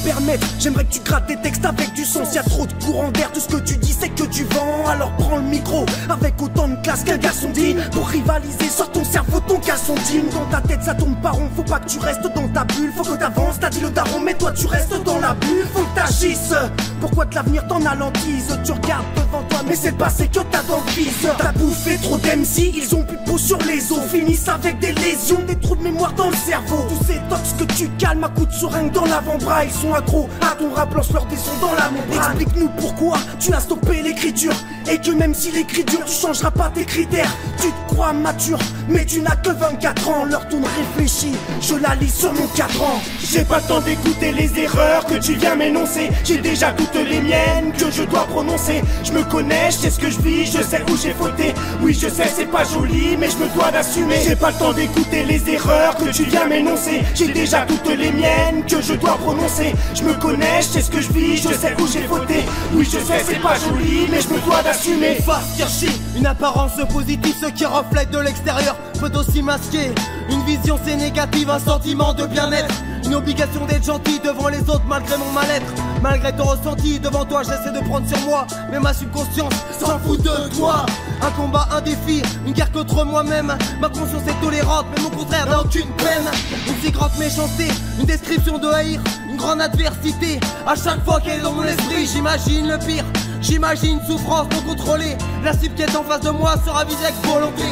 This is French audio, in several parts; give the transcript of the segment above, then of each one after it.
permettre. J'aimerais que tu grattes tes textes avec du son. S'il y a trop de courant d'air, tout ce que tu dis c'est que tu vends. Alors prends le micro avec autant de classe qu'un garçon digne. Pour rivaliser, sors ton cerveau, ton caleçon digne. Dans ta tête ça tourne pas rond, faut pas que tu restes dans ta bulle. Faut que t'avances, t'as dit le daron, mais toi tu restes dans la bulle. Faut que t'agisses, pourquoi de l'avenir t'en alentise. Tu regardes devant toi, mais c'est le passé que t'as dans le viseur. T'as bouffé trop d'MC, ils ont plus de peau sur les os. Finissent avec des lésions, des trous de mémoire dans le cerveau. Tous ces tox que tu calmes à coups de seringue dans l'avant-bras. Ils sont accros à ton rap, lance leur des sons dans la membrane. Explique-nous pourquoi tu as stoppé l'écriture. Et que même si l'écriture, tu changeras pas tes critères. Tu te crois mature, mais tu n'as que 24 ans. Leur tourne réfléchie, je la lis sur mon cadran. J'ai pas le temps d'écouter les erreurs que tu viens m'énoncer. J'ai déjà toutes les miennes que je dois prononcer. Je me connais, je sais ce que je vis, je sais où j'ai fauté. Oui je sais c'est pas joli, mais je me dois d'assumer. J'ai pas le temps d'écouter les erreurs que tu viens m'énoncer. J'ai déjà toutes les miennes que je dois prononcer. Je me connais, je sais ce que je vis, je sais où j'ai fauté. Oui je sais c'est pas joli, mais je me dois d'assumer. Face cachée, une apparence positive, ce qui reflète de l'extérieur peut aussi masquer une vision c'est négative, un sentiment de bien-être. Une obligation d'être gentil devant les autres malgré mon mal-être. Malgré ton ressenti, devant toi j'essaie de prendre sur moi. Mais ma subconscience s'en fout de toi. Un combat, un défi, une guerre contre moi-même. Ma conscience est tolérante, mais mon contraire n'a aucune peine. Une si grande méchanceté, une description de haïr, une grande adversité. À chaque fois qu'elle est dans mon esprit, j'imagine le pire. J'imagine souffrance non contrôlée. La cible qui est en face de moi sera visée avec volonté.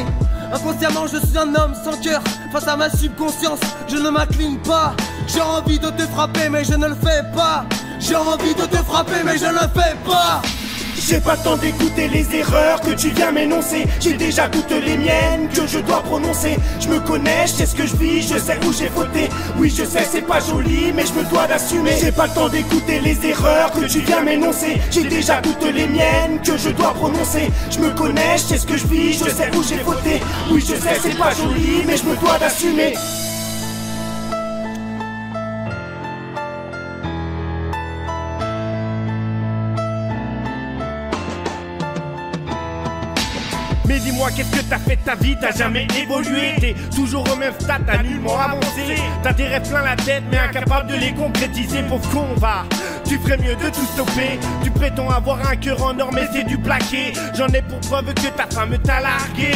Inconsciemment je suis un homme sans cœur. Face à ma subconscience, je ne m'incline pas. J'ai envie de te frapper mais je ne le fais pas. J'ai envie de te frapper mais je ne le fais pas. J'ai pas le temps d'écouter les erreurs que tu viens m'énoncer. J'ai déjà toutes les miennes que je dois prononcer. Je me connais, je sais ce que je vis, je sais où j'ai fauté. Oui je sais c'est pas joli, mais je me dois d'assumer. J'ai pas le temps d'écouter les erreurs que tu viens m'énoncer. J'ai déjà toutes les miennes que je dois prononcer. Je me connais, je sais ce que je vis, je sais où j'ai fauté. Oui je sais c'est pas joli, mais je me dois d'assumer. Mais dis-moi qu'est-ce que t'as fait de ta vie, t'as jamais évolué. T'es toujours au même stade, t'as nullement avancé. T'as des rêves plein la tête mais incapable de les concrétiser. Pauvre con va, tu ferais mieux de tout stopper. Tu prétends avoir un cœur en or mais c'est du plaqué. J'en ai pour preuve que ta femme t'a largué.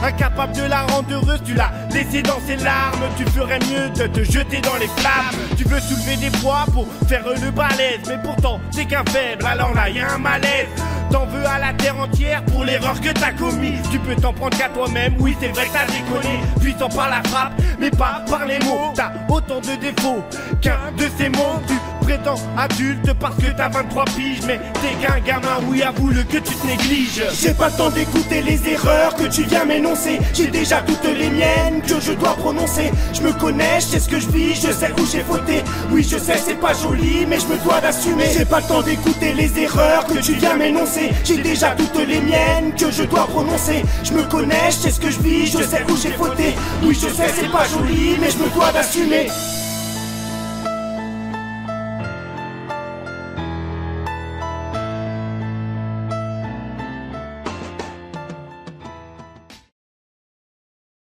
Incapable de la rendre heureuse, tu l'as laissée dans ses larmes. Tu ferais mieux de te jeter dans les flammes. Tu veux soulever des poids pour faire le balèze, mais pourtant t'es qu'un faible, alors là y'a un malaise. T'en veux à la terre entière pour l'erreur que t'as commise. Tu peux t'en prendre qu'à toi-même, oui c'est vrai que t'as déconné. Puissant par la frappe, mais pas par les mots. T'as autant de défauts qu'un de ces mots. Tu prétends adulte parce que t'as 23 piges, mais t'es qu'un gamin, oui avoue-le que tu te négliges. J'ai pas le temps d'écouter les erreurs que tu viens m'énoncer. J'ai déjà toutes les miennes que je dois prononcer. Je me connais, je sais ce que je vis, je sais où j'ai fauté. Oui je sais c'est pas joli, mais je me dois d'assumer. J'ai pas le temps d'écouter les erreurs que tu viens m'énoncer. J'ai déjà toutes les miennes que je dois prononcer. Je me connais, je sais ce que je vis, je sais où j'ai fauté. Oui je sais c'est pas joli, mais je me dois d'assumer.